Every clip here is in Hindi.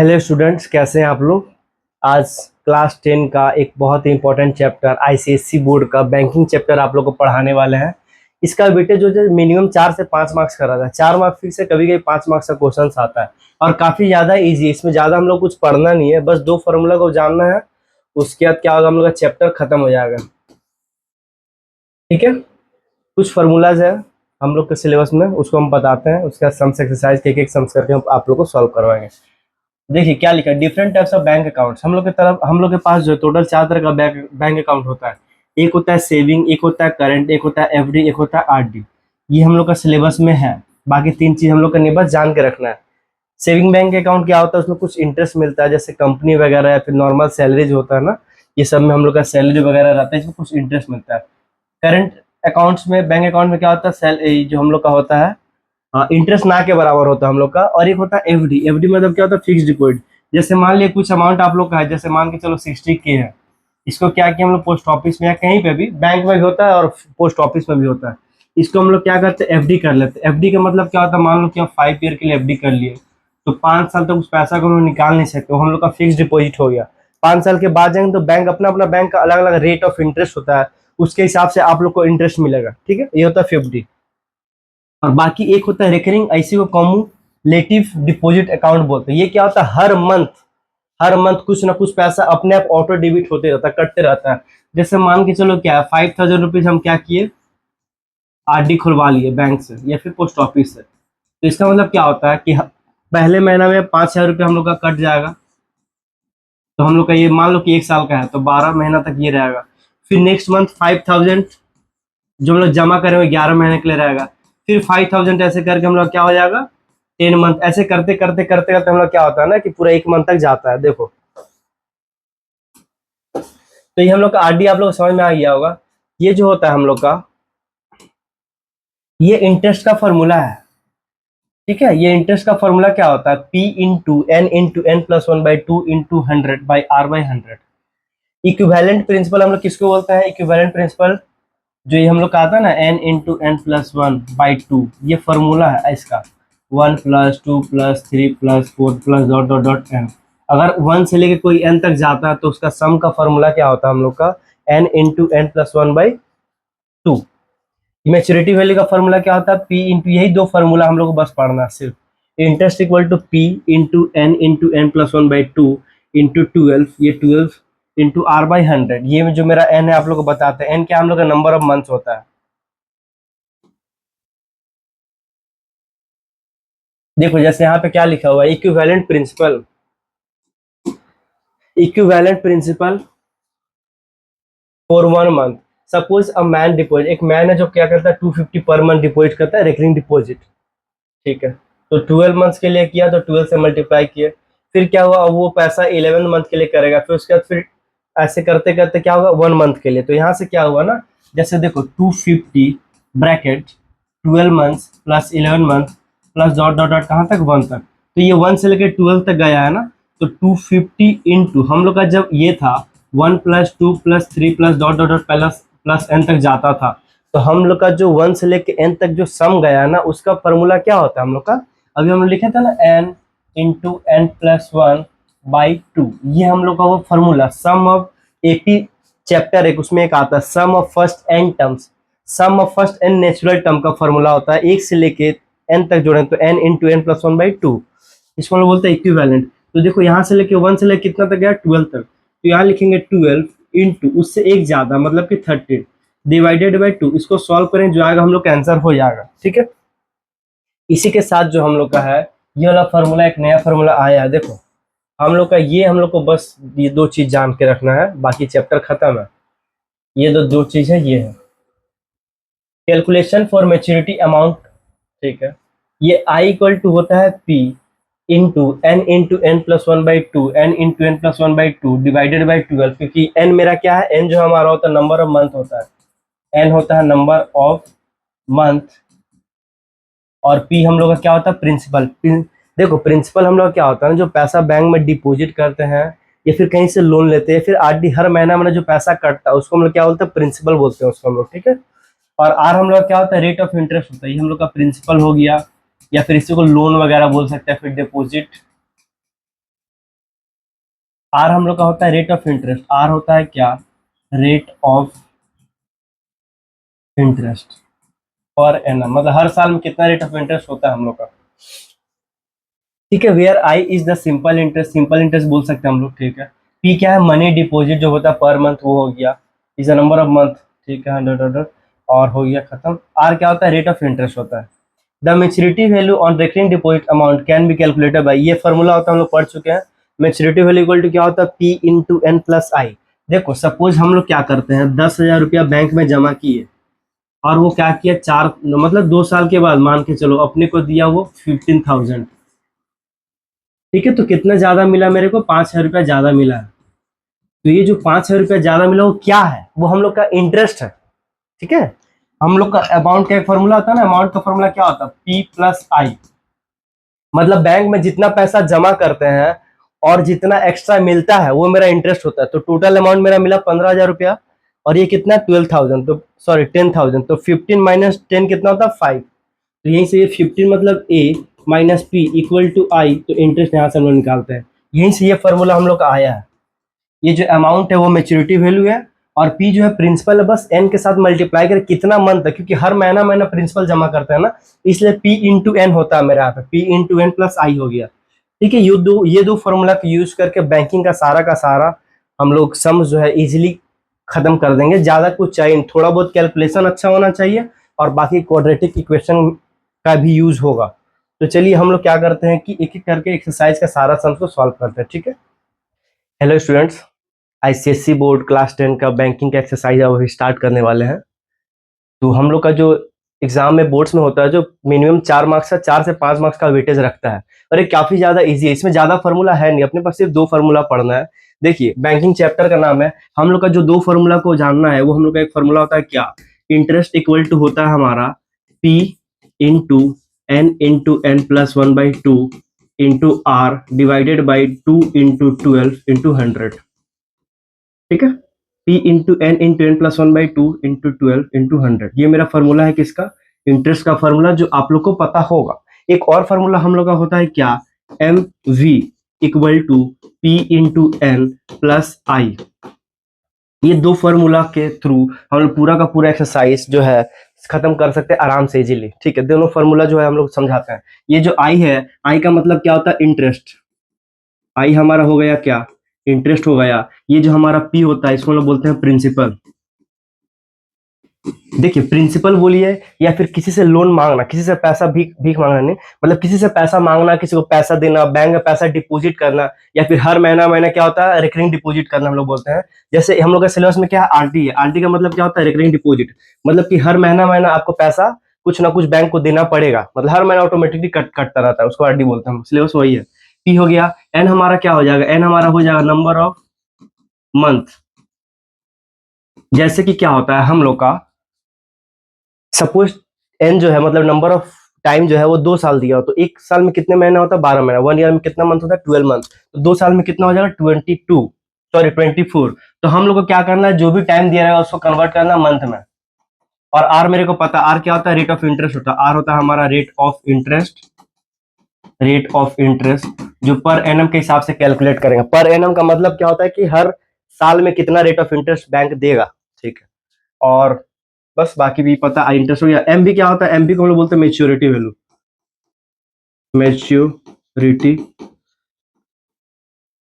हेलो स्टूडेंट्स, कैसे हैं आप लोग। आज क्लास 10 का एक बहुत ही इंपॉर्टेंट चैप्टर आईसीएससी बोर्ड का बैंकिंग चैप्टर आप लोग को पढ़ाने वाले हैं। इसका बेटे जो जो मिनिमम 4 से 5 मार्क्स का रहता है, 4 मार्क्स फिक्स है, कभी कभी 5 मार्क्स का क्वेश्चन आता है और काफी ज्यादा इजी है। इसमें ज्यादा हम लोग कुछ पढ़ना नहीं है, बस दो फार्मूला को जानना है। उसके बाद क्या होगा, हम लोग का चैप्टर खत्म हो जाएगा। ठीक है, कुछ फार्मूलाज है हम लोग के सिलेबस में, उसको हम बताते हैं। उसके बाद सम्स एक्सरसाइज के एक सम्स करके हम आप लोग को सॉल्व करवाएंगे। देखिए क्या लिखा है, different types of bank accounts. हम लोग की तरफ, हम लोग के पास जो है टोटल 4 तरह का बैंक बैंक अकाउंट होता है। एक होता है सेविंग, एक होता है करंट, एक होता है एफडी, एक होता है आरडी। ये हम लोग का सिलेबस में है। बाकी 3 चीज हम लोग का निबस जान के रखना है। सेविंग बैंक अकाउंट क्या होता है, उसमें कुछ इंटरेस्ट मिलता है, जैसे कंपनी वगैरह या फिर नॉर्मल सैलरी जो होता है ना, ये सब में हम लोग का सैलरी वगैरह रहता है, इसमें कुछ इंटरेस्ट मिलता है। करंट अकाउंट्स में, बैंक अकाउंट में क्या होता है, जो हम लोग का होता है, हाँ, इंटरेस्ट ना के बराबर होता है हम लोग का। और एक होता है एफडी। एफडी मतलब क्या होता है, फिक्स डिपॉजिट। जैसे मान लिया कुछ अमाउंट आप लोग का है, जैसे मान के चलो 60K है। इसको क्या किया हम लोग, पोस्ट ऑफिस में या कहीं पे भी, बैंक में भी होता है और पोस्ट ऑफिस में भी होता है। इसको हम लोग क्या करते हैं, एफडी कर लेते हैं। एफडी का मतलब क्या होता है, मान लो कि हम 5 ईयर के लिए एफडी कर लिए, तो 5 साल तक उस पैसा को हम लोग निकाल नहीं सकते, वो हम लोग का फिक्स डिपॉजिट हो गया। 5 साल के बाद जाएंगे तो बैंक अपना अपना बैंक का अलग अलग रेट ऑफ इंटरेस्ट होता है, उसके हिसाब से आप लोग को इंटरेस्ट मिलेगा। ठीक है, ये होता है 50। और बाकी एक होता है रेकरिंग, ऐसी को कॉमुलेटिव डिपॉजिट अकाउंट बोलते हैं। ये क्या होता है, हर मंथ कुछ ना कुछ पैसा अपने आप ऑटो डेबिट होते रहता है, कटते रहता है। जैसे मान के चलो क्या है, 5000 रुपीज हम क्या किए, आरडी खुलवा लिए बैंक से या फिर पोस्ट ऑफिस से। तो इसका मतलब क्या होता है कि पहले महीना में 5000 रुपये हम लोग का कट जाएगा। तो हम लोग का ये मान लो कि 1 साल का है, तो 12 महीना तक ये रहेगा। फिर नेक्स्ट मंथ 5000 जो हम लोग जमा करेंगे 11 महीने के लिए रहेगा। फिर 5000 ऐसे करके हम लोग क्या हो जाएगा, 10 मंथ। ऐसे करते करते करते करते हम लोग क्या होता है ना कि पूरा 1 मंथ तक जाता है। देखो, तो ये हम लोग का आरडी आप लोग समझ में आ गया होगा। ये जो होता है हम लोग का, ये इंटरेस्ट का फॉर्मूला है। ठीक है, ये इंटरेस्ट का फॉर्मूला क्या होता है, P into N equivalent principal हम लोग किसको बोलते हैं, इक्विवेलेंट प्रिंसिपल जो ये हम लोग का आता है ना, N इंटू N+1/2, ये फॉर्मूला है इसका। 1+2+3+4 डॉट डॉट डॉट एन। अगर 1 से लेके कोई n तक जाता है तो उसका सम का फॉर्मूला क्या होता है हम लोग का, N into N+1/2। Maturity value का फॉर्मूला क्या होता है, P इंटू, यही दो फॉर्मूला हम लोग को बस पढ़ना है सिर्फ। Interest equal to P into N into N+1/2 into 12, ये 12 इंटू R/100। ये जो मेरा n है आप लोग को बताते हैं, n क्या हम लोग का नंबर ऑफ मंथ्स होता है। देखो जैसे यहाँ पे क्या लिखा हुआ है, equivalent principal for 1 month. Suppose a man deposit, एक मैन है जो क्या करता है, 250 पर मंथ डिपॉजिट करता है, रेकरिंग डिपॉजिट। ठीक है, तो 12 मंथ्स के लिए किया, तो 12 से मल्टीप्लाई किए। फिर क्या हुआ, अब वो पैसा 11 मंथ के लिए करेगा, फिर उसके बाद फिर ऐसे करते करते क्या होगा, 1 मंथ के लिए। तो यहाँ से क्या हुआ ना, जैसे देखो 250 bracket 12 months plus 11 month plus dot dot dot कहाँ तक, 1 तक। तो ये 1 से लेकर 12 तक गया है ना। तो 250 इंटू हम लोग का जब ये था 1+2+3 plus dot dot dot plus plus N तक जाता था, तो हम लोग का जो 1 से लेके n तक जो सम गया ना, उसका फॉर्मूला क्या होता है हम लोग का, अभी हम लोग लिखे थे ना, N इंटू N+1/2। ये हम लोग का वो formula, sum of AP chapter एक, उसमें एक आता है sum of first n terms, sum of first n natural term का फॉर्मूला होता है। 1 से लेके n तक जोड़ें तो N इंटू N+1/2, इसको हम लोग बोलते हैं इक्विवेलेंट। तो देखो यहाँ से लेके 1 से लेके कितना तक गया, 12 तक। तो यहाँ लिखेंगे 12 इंटू उससे एक ज्यादा मतलब कि 13 डिवाइडेड बाई 2। इसको सॉल्व करें, जो आएगा हम लोग का आंसर हो जाएगा। ठीक है, इसी के साथ जो हम लोग का है, ये वाला फॉर्मूला, एक नया फॉर्मूला आया है। देखो हम लोग का ये, हम लोग को बस ये दो चीज जान के रखना है, बाकी चैप्टर खत्म है। ये दो दो चीज है, ये है कैलकुलेशन फॉर मेच्योरिटी अमाउंट। ठीक है, ये आई इक्वल टू होता है P into N into N+1/2, N into N+1/2 divided by 12, क्योंकि N मेरा क्या है, N जो हमारा होता है नंबर ऑफ मंथ होता है, N होता है नंबर ऑफ मंथ, और P हम लोग का क्या होता है, प्रिंसिपल। देखो प्रिंसिपल हम लोग क्या होता है ना, जो पैसा बैंक में डिपॉजिट करते हैं या फिर कहीं से लोन लेते हैं, फिर आरडी हर महीना में जो पैसा कटता है उसको हम लोग क्या बोलते हैं, प्रिंसिपल बोलते हैं उसको हम लोग। ठीक है, और आर हम लोग क्या होता है, रेट ऑफ इंटरेस्ट होता है, ये हम लोग का प्रिंसिपल हो गया, या फिर इसी को लोन वगैरह बोल सकते हैं, फिर डिपॉजिट आर हम लोग का होता है रेट ऑफ इंटरेस्ट, आर होता है क्या, rate of interest per annum, मतलब हर साल में कितना रेट ऑफ इंटरेस्ट होता है हम लोग का, ठीक है। Where I is the simple interest, simple interest बोल सकते हैं हम लोग, ठीक है। पी क्या है, मनी डिपॉजिट जो होता है पर मंथ, वो हो गया, is a number of month, ठीक है, 100 और हो गया खत्म। आर क्या होता है, रेट ऑफ इंटरेस्ट होता है। The maturity value on recurring deposit amount can be calculated by, ये फॉर्मूला होता है, हम लोग पढ़ चुके हैं। मेच्योरिटी वैल्यू इक्वल टू क्या होता है, पी इंटू एन प्लस आई। देखो सपोज हम लोग क्या करते हैं, 10,000 रुपया बैंक में जमा किए, और वो क्या किया, चार मतलब 2 साल के बाद मान के चलो अपने को दिया वो 15,000, ठीक है। तो कितना ज्यादा मिला मेरे को, 5,000 रुपया ज्यादा मिला है। तो ये जो 5,000 रुपया ज्यादा मिला वो क्या है, वो हम लोग का इंटरेस्ट है, ठीक है। हम लोग का अमाउंट का एक फॉर्मूला होता है ना, अमाउंट का फॉर्मूला क्या होता है, पी प्लस आई। मतलब बैंक में जितना पैसा जमा करते हैं और जितना एक्स्ट्रा मिलता है वो मेरा इंटरेस्ट होता है। तो टोटल अमाउंट मेरा मिला 15,000 रुपया, और ये कितना 12,000, तो सॉरी 10,000, तो 15 माइनस 10 कितना होता है 5। तो यहीं से ये 15 मतलब ए माइनस पी इक्वल टू आई, तो इंटरेस्ट यहाँ से हम लोग निकालते हैं। यहीं से ये फॉर्मूला हम लोग का आया है। ये जो अमाउंट है वो मेच्योरिटी वैल्यू है, और पी जो है प्रिंसिपल है, बस एन के साथ मल्टीप्लाई करें कितना मंथ है, क्योंकि हर महीना महीना प्रिंसिपल जमा करते हैं ना, इसलिए पी इंटू एन होता है मेरे यहाँ पे, पी इंटू एन प्लस आई हो गया, ठीक है। ये दो फॉर्मूला को यूज करके बैंकिंग का सारा हम लोग सम जो है इजिली खत्म कर देंगे। ज्यादा कुछ चाहिए नहीं, थोड़ा बहुत कैलकुलेशन अच्छा होना चाहिए, और बाकी क्वाड्रेटिक इक्वेशन का भी यूज होगा। तो चलिए हम लोग क्या करते हैं कि एक एक करके एक्सरसाइज का सारा सम को सॉल्व करते हैं, ठीक है। Hello students, ICSC board class 10 का बैंकिंग का एक्सरसाइज अब स्टार्ट करने वाले हैं। तो हम लोग का जो एग्जाम में बोर्ड्स में होता है, जो मिनिमम 4 मार्क्स का, 4 से 5 मार्क्स का वेटेज रखता है, और ये काफी ज्यादा इजी है, इसमें ज्यादा फॉर्मूला है नहीं, अपने पास सिर्फ 2 फॉर्मूला पढ़ना है। देखिए बैंकिंग चैप्टर का नाम है, हम लोग का जो 2 फॉर्मूला को जानना है वो हम लोग का एक फॉर्मूला होता है क्या, इंटरेस्ट इक्वल टू होता है हमारा P into N plus 1/2 into R divided by 2 into 12 into 100, ठीक है। P into N plus 1/2 into 12 into 100, ये मेरा फॉर्मूला है किसका, इंटरेस्ट का फॉर्मूला, जो आप लोग को पता होगा। एक और फॉर्मूला हम लोग का होता है क्या, M V equal to P into N plus I. ये 2 फॉर्मूला के थ्रू हम लोग पूरा का पूरा एक्सरसाइज जो है खत्म कर सकते हैं आराम से इजीली, ठीक है। दोनों फॉर्मूला जो है हम लोग समझाते हैं। ये जो आई है, आई का मतलब क्या होता है, इंटरेस्ट। आई हमारा हो गया क्या, इंटरेस्ट हो गया। ये जो हमारा पी होता है इसको हम लोग बोलते हैं प्रिंसिपल। देखिए प्रिंसिपल बोलिए या फिर किसी से लोन मांगना, किसी से पैसा भीख भीख मांगना नहीं, मतलब किसी से पैसा मांगना, किसी को पैसा देना, बैंक में पैसा डिपॉजिट करना, या फिर हर महीना महीना क्या होता है, रिकरिंग डिपॉजिट करना हम लोग बोलते हैं। जैसे हम लोग का सिलेबस में क्या है, आरडी है, आरडी का मतलब क्या होता है, रिकरिंग डिपॉजिट, मतलब कि हर महीना महीना आपको पैसा कुछ ना कुछ बैंक को देना पड़ेगा, मतलब हर महीना ऑटोमेटिकली कटता रहता है, उसको आरडी बोलते हैं, सिलेबस वही है। पी हो गया, एन हमारा क्या हो जाएगा, एन हमारा हो जाएगा नंबर ऑफ मंथ। जैसे कि क्या होता है हम लोग का, सपोज एन जो है मतलब नंबर ऑफ टाइम जो है वो 2 साल दिया हो, तो एक साल में कितने महीना होता है, 12 महीना। 1 ईयर में कितना मंथ होता है, 12 मंथ। तो 2 साल में कितना हो जाएगा, 22, सॉरी 24। तो हम लोग को क्या करना है, जो भी टाइम दिया रहेगा उसको कन्वर्ट करना मंथ में। और आर मेरे को पता, आर क्या होता है, रेट ऑफ इंटरेस्ट होता है। आर होता है हमारा rate of interest, rate of interest जो पर एनम के हिसाब से कैलकुलेट करेंगे। पर एनम का मतलब क्या होता है कि हर साल में कितना रेट ऑफ इंटरेस्ट बैंक देगा, ठीक है। और बस बाकी भी पता, इंटरेस्ट हो गया। एम भी क्या होता है, एम भी को हम लोग बोलते हैं मेच्योरिटी वैल्यू, मेच्योरिटी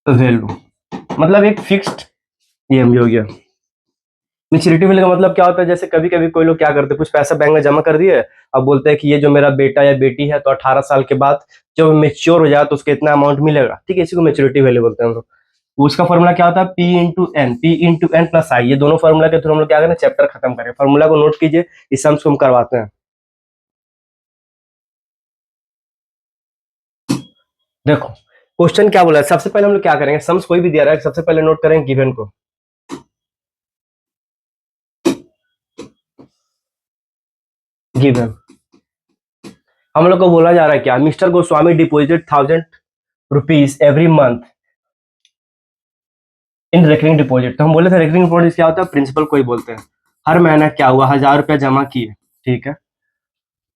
वैल्यू मतलब एक फिक्स्ड, ये एम भी हो गया। मेच्योरिटी वैल्यू का मतलब क्या होता है, जैसे कभी कभी कोई लोग क्या करते हैं, कुछ पैसा बैंक में जमा कर दिए, अब बोलते हैं कि ये जो मेरा बेटा या बेटी है तो 18 साल के बाद जब मेच्योर हो जाए तो उसको इतना अमाउंट मिलेगा, ठीक है, इसी को मेच्योरिटी वैल्यू बोलते हैं हम लोग। उसका फॉर्मूला क्या होता है, P into N plus I. ये दोनों फॉर्मूला के थ्रू हम लोग क्या करें, चैप्टर खत्म करें। फॉर्मूला को नोट कीजिए, इस सम्स को हम करवाते हैं। देखो क्वेश्चन क्या बोला है, सबसे पहले हम लोग क्या करेंगे, सम्स कोई भी दिया रहा है, सबसे पहले नोट करेंगे गिवन को। गिवन हम लोग को बोला जा रहा है क्या, mister Goswami deposited 1,000 rupees every month in recurring deposit. तो हम बोले थे रेकरिंग डिपॉजिट क्या होता है, प्रिंसिपल को ही बोलते हैं। हर महीना क्या हुआ, 1,000 रुपया जमा किए, ठीक है।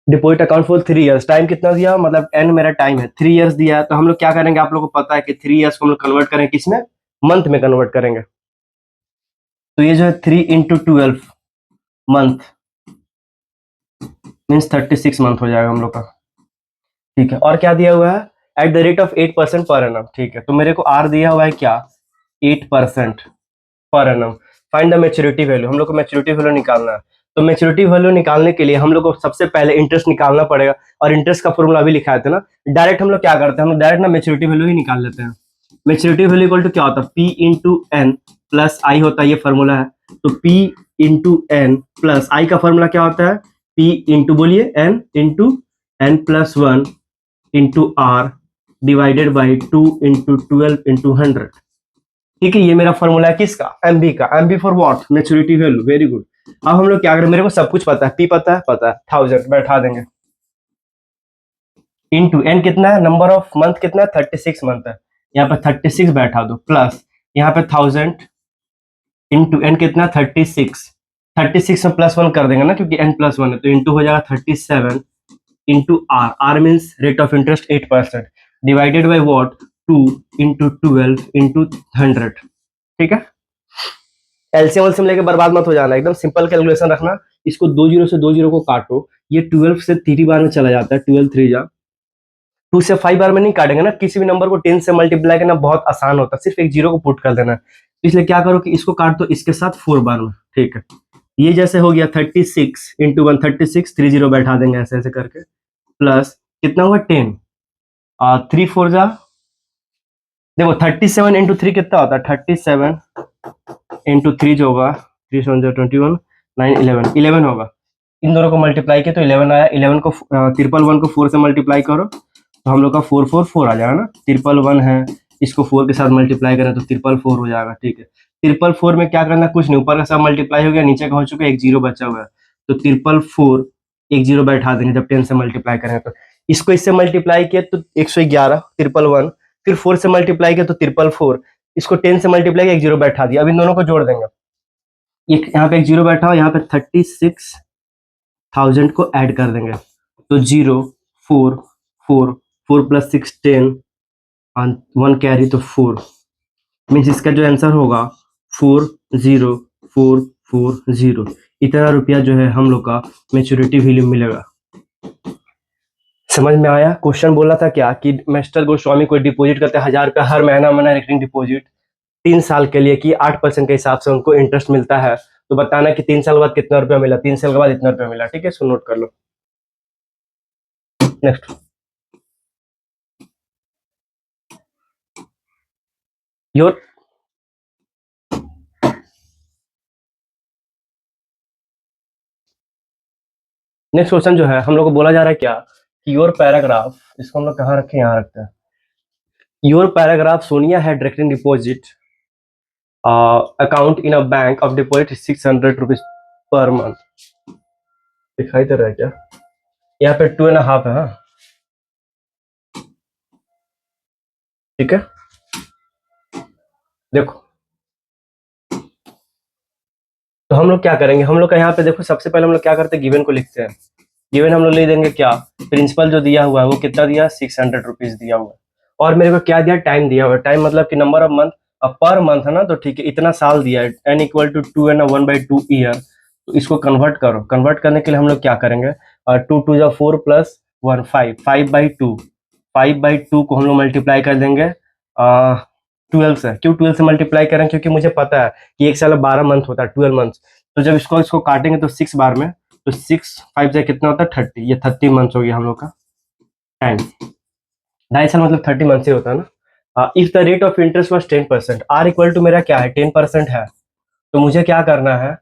Deposit account for 3 years, time कितना दिया, मतलब एन मेरा टाइम है 3 इयर्स दिया है। तो हम लोग क्या करेंगे, आप लोग को पता है कि 3 इयर्स को हम लोग कन्वर्ट करें किसमें, मंथ में कन्वर्ट करेंगे तो ये जो है 3 × 12 मंथ मीन्स 36 मंथ हो जाएगा हम लोग का। ठीक है, और क्या दिया हुआ है, eight the rate of 8% per annum. ठीक है, तो मेरे को आर दिया हुआ है क्या, 8% per annum. Find the maturity value, हम लोग को मैच्योरिटी वैल्यू निकालना है। तो मैच्योरिटी वैल्यू निकालने के लिए हम लोग को सबसे पहले इंटरेस्ट निकालना पड़ेगा, और इंटरेस्ट का फॉर्मूला भी लिखा थे ना। डायरेक्ट हम लोग क्या करते हैं, हम लोग डायरेक्ट ना मैच्योरिटी वैल्यू ही निकाल लेते हैं। मैच्योरिटी वैल्यू इक्वल टू क्या होता है, P into N plus I होता है, ये फॉर्मूला है। तो P into N plus I का फॉर्मूला क्या होता है, पी इंटू बोलिए N into N plus 1 into R divided by 2 into 12 into 100। ठीक है, ये मेरा फॉर्मूला है किसका, एमबी का। MB for what, maturity value. Very good. अब हम लोग क्या करें, मेरे को सब कुछ पता है, पी पता है, 1000 बैठा देंगे इंटू एन कितना है, नंबर ऑफ मंथ कितना है, 36 मंथ है, यहाँ पे 36 बैठा दो, प्लस यहाँ पे 1000 इंटू एन कितना 36, 36 में +1 कर देंगे ना क्योंकि n +1 है, तो इंटू हो जाएगा 37 into R, R means rate of interest 8%, divided by what 2 into 12 into 100। ठीक है, एलसीएम एलसीएम लेके बर्बाद मत हो जाना, एकदम सिंपल कैलकुलेशन रखना। इसको 2 जीरो से 2 जीरो को काटो, ये 12 से 3 बार में चला जाता है, 12 3 जा 2 से 5 बार में नहीं काटेंगे ना, किसी भी नंबर को 10 से मल्टीप्लाई करना बहुत आसान होता है, सिर्फ एक जीरो को पुट कर देना है। इसलिए क्या करो कि इसको काट दो इसके साथ 4 बार में। ठीक है, ये जैसे हो गया 36 इंटू 1 36, 3 जीरो बैठा देंगे ऐसे ऐसे करके, प्लस कितना हुआ 10, 3 4 जा, देखो 37 इंटू 3 कितना होता है, 37 इंटू 3 जो होगा 3 7 21 9 11 11 होगा। इन दोनों को मल्टीप्लाई किया तो 11 आया, 11 को 111 को 4 से मल्टीप्लाई करो तो हम लोग का 444 आ जाएगा ना, 111 है, इसको 4 के साथ मल्टीप्लाई करें तो 444 हो जाएगा। ठीक है, 444 में क्या करना, कुछ नहीं, ऊपर का सब मल्टीप्लाई हो गया, नीचे का हो चुका है, एक जीरो बचा हुआ है, तो 444 एक जीरो बैठा देंगे जब 10 से मल्टीप्लाई करेंगे तो। इसको इससे मल्टीप्लाई किया तो 111 111, फिर 4 से मल्टीप्लाई किया तो 444, इसको 10 से मल्टीप्लाई किया, एक जीरो बैठा दिया। अब इन दोनों को जोड़ देंगे, एक यहाँ पे एक जीरो बैठा हो, यहाँ पे 36,000 को ऐड कर देंगे तो 0 4 4 4 + 6 10 और 1 कैरी तो 4, मीन्स इसका जो आंसर होगा 40440। इतना रुपया जो है हम लोग का मैच्योरिटी वैल्यू मिलेगा। समझ में आया? क्वेश्चन बोला था क्या कि मिस्टर गोस्वामी को डिपॉजिट करते हैं 1000 रुपया हर महीना महीना रिकरिंग डिपॉजिट 3 साल के लिए, कि 8% के हिसाब से उनको इंटरेस्ट मिलता है। तो बताना कि 3 साल बाद कितना रुपया मिला, 3 साल के बाद इतना रुपया मिला। ठीक है, इसको नोट कर लो। नेक्स्ट, योर नेक्स्ट क्वेश्चन जो है हम लोग को बोला जा रहा है क्या कि योर पैराग्राफ, इसको हम लोग कहाँ रखें, यहाँ रखते हैं। Your paragraph, Sonia had recurring deposit account in a bank of deposit 600 rupees per month. दिखाई दे रहा है क्या, यहाँ पे 2.5 है। हाँ, ठीक है, देखो तो हम लोग क्या करेंगे, हम लोग का यहाँ पे देखो सबसे पहले हम लोग क्या करते हैं, गिवन को लिखते हैं। गिवन हम लोग ले देंगे क्या, प्रिंसिपल जो दिया हुआ है वो कितना दिया, 600 रुपीज दिया हुआ है, और मेरे को क्या दिया, टाइम दिया हुआ है। टाइम मतलब कि नंबर ऑफ मंथ, अब पर मंथ है ना, तो ठीक है, इतना साल दिया है, n इक्वल टू 2 है ना, 1/2 ईयर। तो इसको कन्वर्ट करो, कन्वर्ट करने के लिए हम लोग क्या करेंगे, 2 2 जा 4 + 1 5, 5/2, 5/2 को हम लोग मल्टीप्लाई कर देंगे 12 से। क्यों 12 से मल्टीप्लाई करें, क्योंकि मुझे पता है कि एक साल 12 मंथ होता है, 12 मंथ। तो जब इसको इसको काटेंगे तो 6 बार में, तो 6 5 से कितना होता है 30, ये 30 मंथ्स हो गया हम लोग का टाइम। 2.5 साल मतलब 30 मंथ से होता है ना। If the rate of interest was 10%, R equal to मेरा क्या है 10% है, तो मुझे क्या करना है,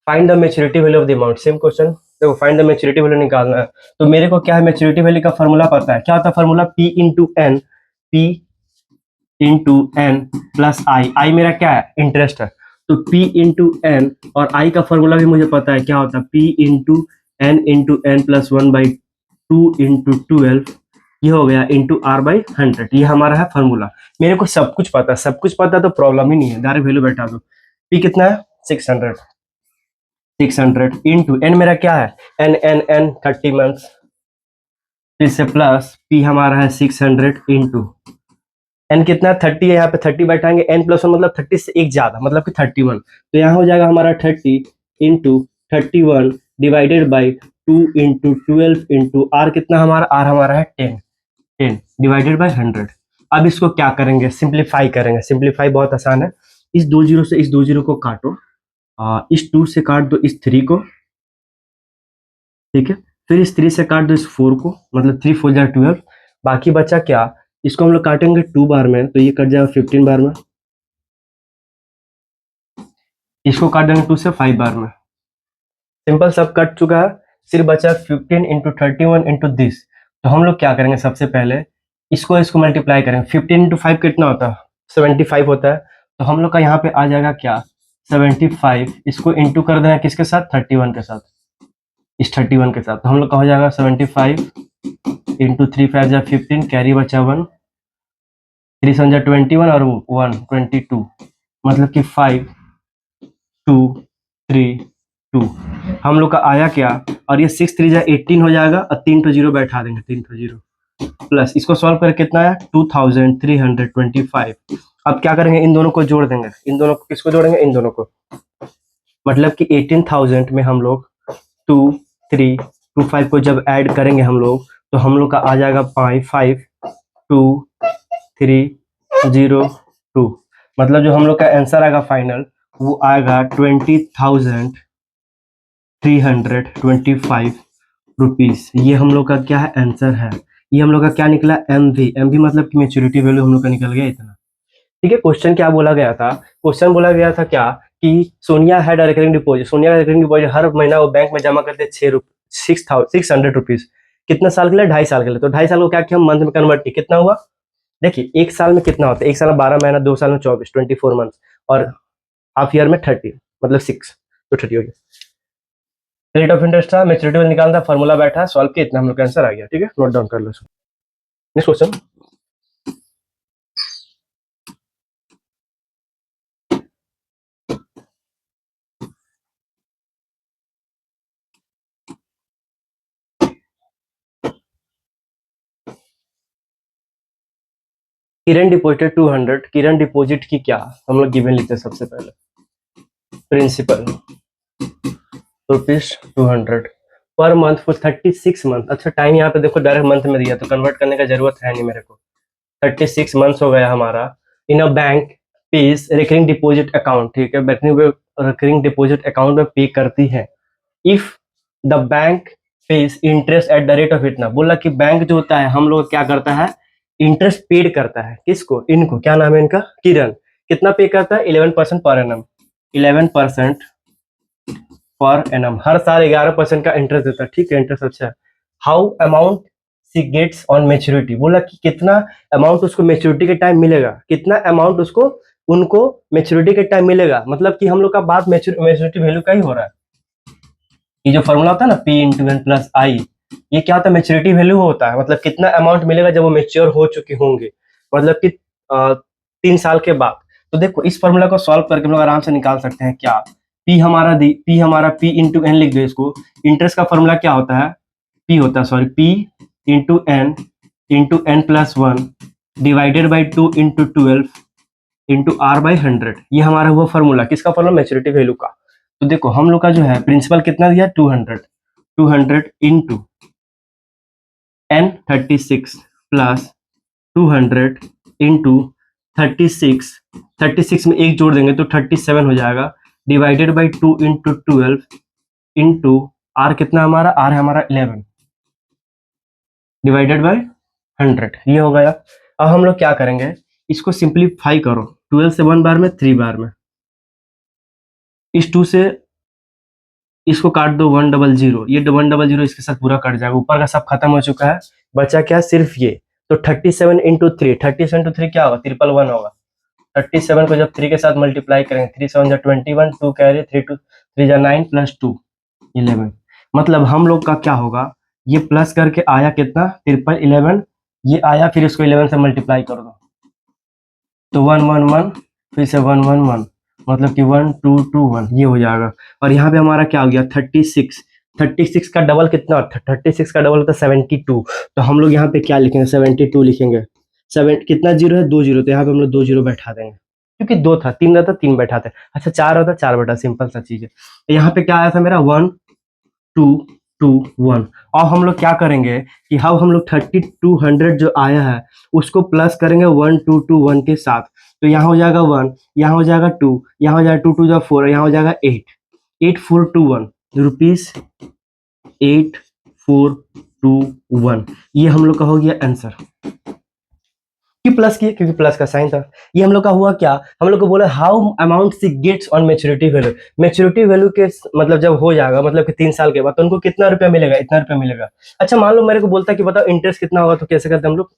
find the maturity value of the amount. Same question, देखो फाइंड द मैच्योरिटी वैल्यू निकालना है। तो मेरे को क्या है, मैच्योरिटी वैल्यू का फॉर्मूला पता है, क्या होता है formula, P into N, P into N plus I, I मेरा क्या है, इंटरेस्ट है, तो P इंटू एन, और I का फॉर्मूला भी मुझे पता है क्या होता है, P into N plus 1/2 into 12, ये हो गया इंटू R/100। ये हमारा है फॉर्मूला। मेरे को सब कुछ पता है, सब कुछ पता है तो प्रॉब्लम ही नहीं है, डायरेक्ट वैल्यू बैठा दो। P कितना है 600, 600 इंटू एन मेरा क्या है, एन 30 मंथ्स, फिर से प्लस P हमारा है 600 इंटू एन कितना 30 है, यहाँ पे 30 बैठाएंगे, एन प्लस वन मतलब 30 से एक ज्यादा मतलब कि 31। तो यहाँ हो जाएगा हमारा 30 into 31 divided by 2 into 12 into R कितना हमारा, आर हमारा है 10, 10 डिवाइडेड बाई 100। अब इसको क्या करेंगे, सिंप्लीफाई करेंगे। सिंप्लीफाई बहुत आसान है, इस दो जीरो से इस दो जीरो को काटो, इस 2 से काट दो इस 3 को, ठीक है, फिर इस 3 से काट दो इस 4 को, मतलब 3 4 जा 12, बाकी बचा क्या, इसको हम लोग काटेंगे 2 बार में तो ये कट जाएगा 15 बार में, इसको काट देंगे 2 से 5 बार में, सिंपल सब कट चुका है, सिर्फ बचा 15 इंटू 31 इंटू दिस। तो हम लोग क्या करेंगे, सबसे पहले इसको मल्टीप्लाई करेंगे। 15 इंटू 5 कितना होता है, 75 होता है। तो हम लोग का यहाँ पे आ जाएगा क्या, 75, इसको इंटू कर देना किसके साथ, 31 के साथ, इस 31 के साथ। तो हम लोग का हो जाएगा 75 इंटू 3 5 जा 15, कैरी बचा 1, 3 7 जा 21 और 1 22, मतलब कि 5 2 3 2। हम लोग का आया क्या, और ये 6 3 जा 18 हो जाएगा, और 3 तो जीरो बैठा देंगे, 3 तो जीरो, प्लस इसको सॉल्व करके कितना आया 2325। अब क्या करेंगे, इन दोनों को जोड़ देंगे, इन दोनों को किसको जोड़ेंगे, इन दोनों को, मतलब कि 18,000 में हम लोग 2 3 2 5 को जब ऐड करेंगे हम लोग, तो हम लोग का आ जाएगा 5 5 2 3 0 2, मतलब जो हम लोग का आंसर आएगा फाइनल वो आएगा 20,325 रुपीज। ये हम लोग का क्या है, आंसर है। ये हम लोग का क्या निकला, एमवी। एमवी मतलब कि मेच्योरिटी वैल्यू हम लोग का निकल गया इतना। ठीक है, क्वेश्चन क्या बोला गया था, क्वेश्चन बोला गया था क्या कि Sonia had recurring deposit, Sonia का रिकरिंग डिपॉजिट हर महीना वो बैंक में जमा करते 600 रुपीज, कितने साल के लिए, 2.5 साल के लिए। तो 2.5 साल को क्या किया हम मंथ में कन्वर्ट किया, कितना हुआ, देखिए एक साल में कितना होता है, एक साल में 12 महीना, 2 साल में 24 24 मंथ, और हाफ ईयर में 30 मतलब 6, तो 30 हो गया। रेट ऑफ इंटरेस्ट था, मेच्योरिटी में निकालना था, फॉर्मूला बैठा, सॉल्व किया, इतना हम लोग का आंसर आ गया। ठीक है, नोट डाउन कर लो। नेक्स्ट क्वेश्चन, किरण डिपॉजिटेड 200, किरण डिपॉजिट की क्या हम लोग गिवन लिखते हैं, सबसे पहले principal ₹200 per month for 36 month. अच्छा टाइम यहाँ पे देखो डायरेक्ट मंथ में दिया तो कन्वर्ट करने का जरूरत है नहीं मेरे को। 36 मंथ्स हो गया हमारा। In a bank pays recurring deposit account, ठीक है, रिकरिंग डिपॉजिट अकाउंट में पे करती है। If the bank pays interest at the rate of इतना, बोला कि बैंक जो होता है हम लोग क्या करता है, इंटरेस्ट पेड करता है, किसको, इनको, क्या नाम है इनका, किरण। कितना पे करता है, 11% पर एनम, 11% पर एनम, हर साल 11% का इंटरेस्ट देता है। ठीक है, इंटरेस्ट अच्छा है। How amount she gets on maturity, बोला कि कितना अमाउंट उसको मेच्योरिटी के टाइम मिलेगा, कितना अमाउंट उसको उनको मेच्योरिटी के टाइम मिलेगा, मतलब कि हम लोग का बात मेच्योरिटी वैल्यू का ही हो रहा है। ये जो फॉर्मूला होता है ना P into N plus I, ये क्या होता है, मेच्योरिटी वैल्यू होता है, मतलब कितना अमाउंट मिलेगा जब वो मेच्योर हो चुके होंगे, मतलब कि 3 साल के बाद। तो देखो इस फॉर्मूला को सॉल्व करके हम लोग आराम से निकाल सकते हैं क्या, पी इंटू एन लिख दो इसको। इंटरेस्ट का फॉर्मूला क्या होता है, पी होता है, sorry, P into N plus 1 divided by 2 into 12 into R by 100। ये हमारा हुआ फॉर्मूला, किसका फॉर्मूला, मेच्योरिटी वैल्यू का। तो देखो हम लोग का जो है प्रिंसिपल कितना दिया, 200 इंटू एन 36 प्लस 200 इंटू 36 में एक जोड़ देंगे तो 37 हो जाएगा, divided by 2 into 12 into R कितना हमारा, आर है हमारा 11 डिवाइडेड बाई 100, ये हो गया। अब हम लोग क्या करेंगे, इसको सिंप्लीफाई करो, 12 से 1 बार में 3 बार में, इस 2 से इसको काट दो 100, ये 100 इसके साथ पूरा कट जाएगा, ऊपर का सब खत्म हो चुका है, बचा क्या सिर्फ ये। तो 37 इंटू 3, 37 क्या होगा, 111 होगा। 37 को जब 3 के साथ मल्टीप्लाई करेंगे, 3 7 जा 21, 2 कैरी, 3 2 3 जा 9 प्लस 2 11, मतलब हम लोग का क्या होगा, ये प्लस करके आया कितना 53 11, ये आया, फिर इसको 11 से मल्टीप्लाई कर दो तो 1 1 1, फिर से 1 1 1, मतलब कि 1 2 2 1, ये हो जाएगा। और यहाँ पे हमारा क्या हो गया 36 का डबल कितना होता है, 36 का डबल होता है 72, तो हम लोग यहाँ पे क्या लिखेंगे 72 लिखेंगे। 7 कितना जीरो है, 2 जीरो, तो यहाँ पे हम लोग 2 जीरो बैठा देंगे, क्योंकि 2 था, 3 रहता 3 बैठाते। अच्छा 4 होता 4 बैठा, सिंपल सा चीज है। तो यहाँ पे क्या आया था मेरा 1 2 2 1। और हम लोग क्या करेंगे कि हम लोग 3200 जो आया है उसको प्लस करेंगे 1221 के साथ। तो यहाँ हो जाएगा 1, यहाँ हो जाएगा 2, यहाँ हो जाएगा 2 2 जा 4, यहाँ हो जाएगा 8, 8421 रुपीज 8421। ये हम लोग का हो गया आंसर। क्यों प्लस किए? क्योंकि प्लस का साइन था। ये हम लोग का हुआ क्या, हम लोग को बोला how amount she gets on maturity value. Maturity value के मतलब जब हो जाएगा, मतलब कि 3 साल के बाद, तो उनको कितना रुपया मिलेगा, इतना रुपया मिलेगा। अच्छा मान लो मेरे को बोलता है कि बताओ इंटरेस्ट कितना होगा, तो कैसे करते हैं हम लोग?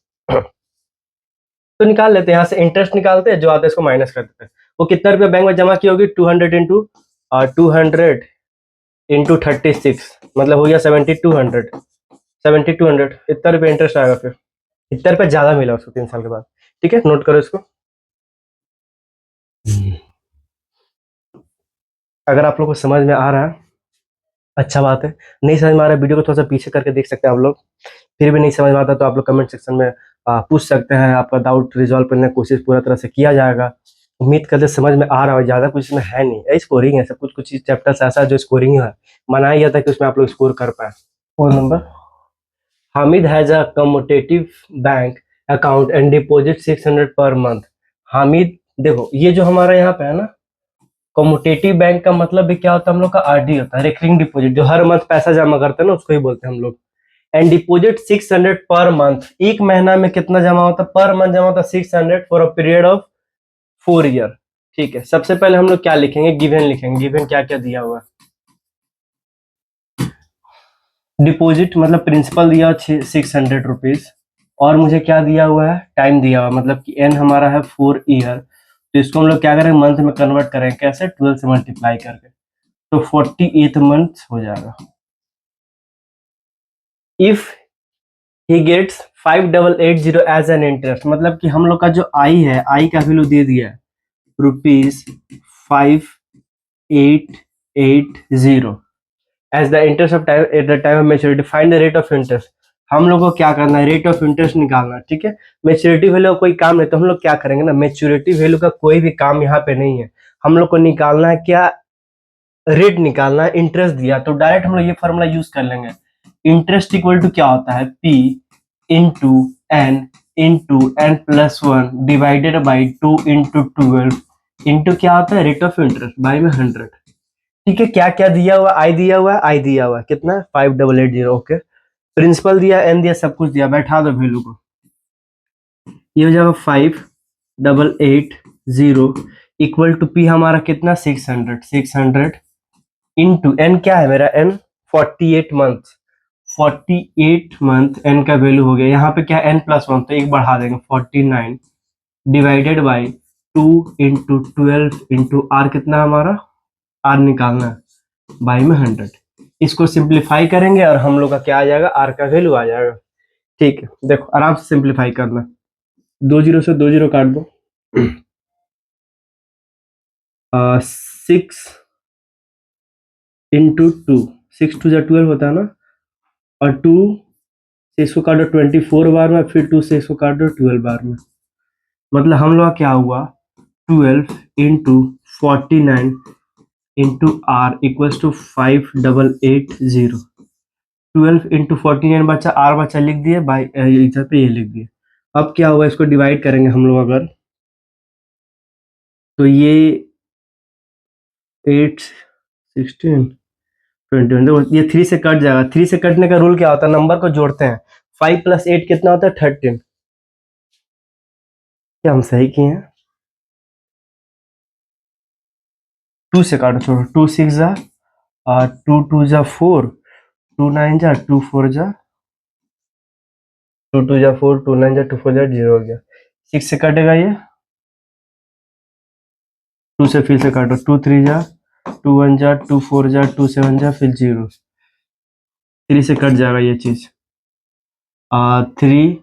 तो निकाल लेते हैं, यहाँ से इंटरेस्ट निकालते हैं, जो आता है इसको माइनस कर देते हैं। वो कितना रुपया बैंक में जमा की होगी, 200 इंटू 36, मतलब हो गया 7200, 7200 इतना रुपया इंटरेस्ट आएगा। फिर इतना रुपया ज्यादा मिला उसको 3 साल के बाद। ठीक है, नोट करो इसको। अगर आप लोग को समझ में आ रहा है, अच्छा बात है। नहीं समझ में आ रहा है, वीडियो को थोड़ा सा पीछे करके देख सकते हैं आप लोग। फिर भी नहीं समझ में आता तो आप लोग कमेंट सेक्शन में पूछ सकते हैं। आपका डाउट रिजॉल्व करने की कोशिश पूरा तरह से किया जाएगा। उम्मीद करते समझ में आ रहा हो, ज्यादा कुछ इसमें है नहीं, यही स्कोरिंग है सब कुछ। कुछ चैप्टर्स ऐसा है जो स्कोरिंग है, मनाया गया था कि उसमें आप लोग स्कोर कर पाए। Phone number, Hamid has a commutative bank account and deposit 600 per month. Hamid, देखो ये जो हमारा यहाँ पे है ना, कम्यूटेटिव बैंक का मतलब भी क्या होता है, हम लोग का आरडी होता है, रिकरिंग डिपॉजिट, जो हर मंथ पैसा जमा करते हैं ना, उसको ही बोलते हैं हम लोग। एंड डिपॉजिट 600 पर मंथ, एक महीना में कितना जमा होता है, पर मंथ जमा होता है 600 for a period of 4 year. ठीक है, सबसे पहले हम लोग क्या लिखेंगे, गिवन लिखेंगे। गिवन क्या क्या दिया हुआ है, डिपॉजिट मतलब प्रिंसिपल दिया 600 रुपीज, और मुझे क्या दिया हुआ है, टाइम दिया हुआ है, मतलब कि एन हमारा है 4 ईयर। तो इसको हम लोग क्या करेंगे, मंथ में कन्वर्ट करेंगे, कैसे, 12 से मल्टीप्लाई करके, तो 48 मंथ हो जाएगा। If he gets 5880 as an interest, मतलब कि हम लोग का जो आई है, आई का वैल्यू दे दिया है rupees 5880 as the interest of time at the time of maturity, find the rate of interest. हम लोग को क्या करना है, रेट ऑफ इंटरेस्ट निकालना है। ठीक है, मेच्योरिटी वैल्यू का कोई काम नहीं, तो हम लोग क्या करेंगे ना, मेच्योरिटी वैल्यू का कोई भी काम यहाँ पे नहीं है। हम लोग को निकालना है क्या, रेट निकालना है। इंटरेस्ट दिया तो डायरेक्ट हम लोग ये फॉर्मूला यूज कर लेंगे। इंटरेस्ट इक्वल टू क्या होता है, P into N plus 1 divided by 2 into 12 into क्या होता है, रेट ऑफ इंटरेस्ट बाई में 100। ठीक है, क्या क्या दिया हुआ, आई दिया हुआ है, आई दिया हुआ है कितना, 5880। ओके, प्रिंसिपल दिया, एन दिया, सब कुछ दिया, बैठा दो वैल्यू को। ये हो जाएगा 5880 इक्वल टू पी हमारा कितना, 600 इंटू एन क्या है मेरा, एन 48 मंथ, 48 मंथ एन का वैल्यू हो गया। यहाँ पे क्या, एन प्लस 1, तो एक बढ़ा देंगे, 49 divided by 2 into 12 into R, कितना हमारा, आर निकालना है, बाई में 100। इसको सिंप्लीफाई करेंगे और हम लोग का क्या आ जाएगा, आर का वैल्यू आ जाएगा। ठीक है, देखो आराम से सिंप्लीफाई करना, 2 जीरो से 2 जीरो काट दो, 6 इंटू 2, 6 टू 12 होता है ना, और 2 से इसको काटो 24 बार में, फिर 2 से इसको काटो 12 बार में, मतलब हम लोग का क्या हुआ, 12 into 49 into R equals to 5880। 12 into 49 बचा, आर बचा, लिख दिए बाई, इधर पे ये लिख दिए। अब क्या हुआ, इसको डिवाइड करेंगे हम लोग अगर, तो ये 8 16 21, देखो ये 3 से कट जाएगा। 3 से कटने का रूल क्या होता है, नंबर को जोड़ते हैं। 5 प्लस 8 कितना होता है, 13। क्या हम सही किए हैं, 2 से काटो, छोड़ो, 2 6 जा, 2 2 जा 4, 2 9 जा, 2 4 जा, 2 2 जा 4, 2 9 जा 2 4 जा, 0 हो गया। 6 से कटेगा ये, 2 से फिर से काटो, 2 3 जा, 2 1 जा, 2 4 जा, 2 7 जा, फिर 0। 3 से कट जाएगा ये चीज, 3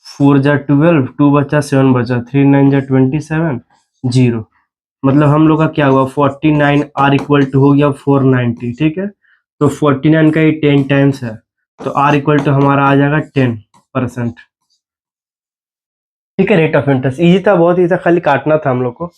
4 जा 12, 2 बचा, 7 बचा, 3 9 जा 27, 0। मतलब हम लोग का क्या हुआ, 49 आर इक्वल टू हो गया 490। ठीक है, तो 49 का ही 10 टाइम्स है, तो आर इक्वल टू हमारा आ जाएगा 10%। ठीक है। रेट ऑफ इंटरेस्ट इजी था, बहुत इजी था, खाली काटना था हम लोग को।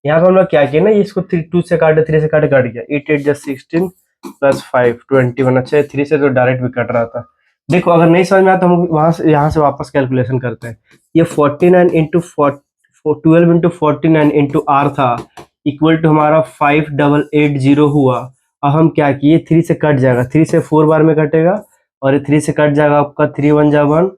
यहाँ पे हम लोग क्या किया ना, इसको 2 से काटे, 3 से काटे, कट गया। 8 8 just 16 प्लस 5 21। अच्छा 3 से तो डायरेक्ट भी कट रहा था। देखो अगर नहीं समझ में आता, हम वहां से यहाँ से वापस कैलकुलेशन करते हैं। ये 49 इंटू 12 इंटू 49 इंटू आर था, इक्वल टू हमारा 5880 हुआ। अब हम क्या किए, 3 से कट जाएगा, 3 से 4 बार में कटेगा, और ये 3 से कट जाएगा आपका, 3 1 जा 1,